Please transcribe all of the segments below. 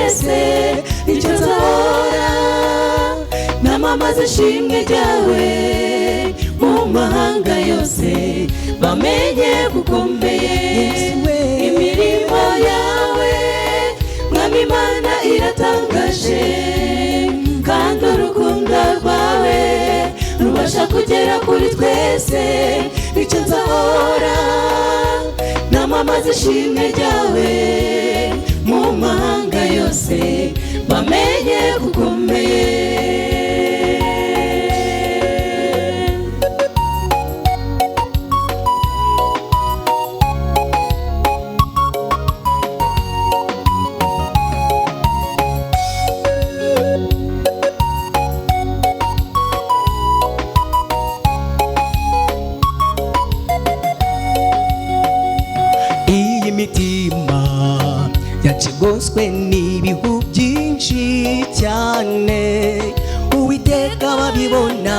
twese icyo nzahora namamaza ishimwe ryawe mu mahanga yose bamenye gukomeye imirimo yawe mwami Imana iratangaje kandi urukundo rwawe rubasha kugera kuri twese icyo nzahora namamaza ishimwe ryawe mu mahanga yose bamenye gukomeye imitima yacigoswe n'ibihu byinshi cyane Uwiteka babibona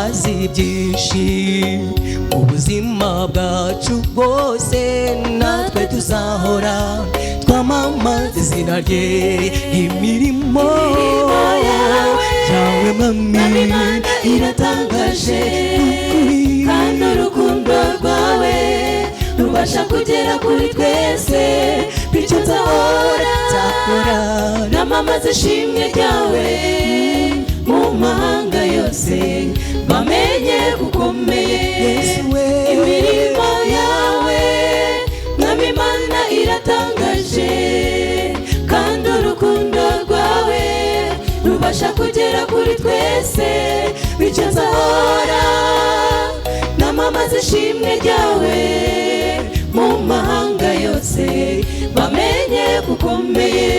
azi byinshi ubuzima bwacu bwose natwe tuzahora twamamaza izina rye imirimo yawe mwami iratangaje kandi urukundo rwawe rubasha kugera kuri twese bityo nzahora namamaza ishimwe ryawe mu mahanga yose bamenye gukomeye imirimo yawe mwami Imana iratangaje kandi urukundo rwawe rubasha kugera kuri twese bityo nzahora namamaza ishimwe ryawe mu mahanga yose bamenye gukomeye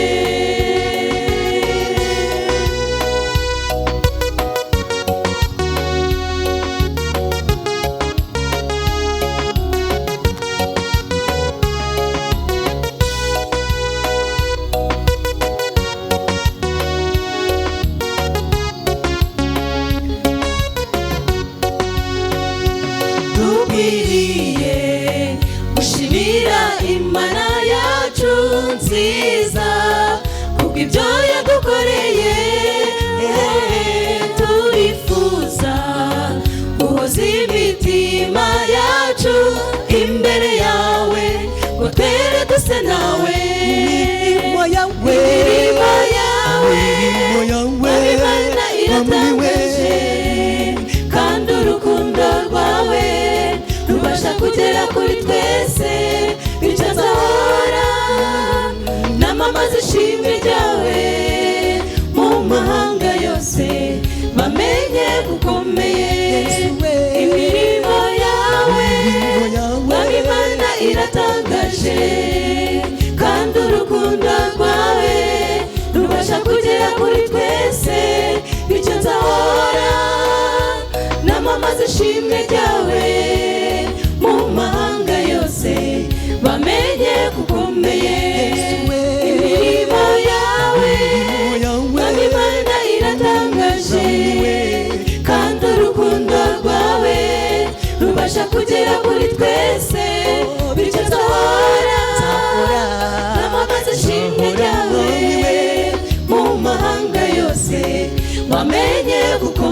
dukwiriye gushimira Imana yacu nziza kubw'ibyo yadukoreye turifuza guhoza imitima yacu imbere yawe ngo twere duse nawe imirimo yawe Imana iratangaje kandi urukundo rwawe rubasha kugera kuri twese bityo nzahora namamaza ishimwe ryawe mu mahanga yose bamenye gukomeye imirimo yawe mwami Imana iratangaje kandi urukundo rwawe rubasha kugera kuri twese bityo nzahora namamaza ishimwe ryawe mu mahanga yose bamenye gukomeye imirimo yawe mwami Imana iratangaje kandi urukundo rwawe rubasha kugera kuri twese bityo nzahora namamaza ishimwe ryawe mu mahanga yose bamenye gukomeye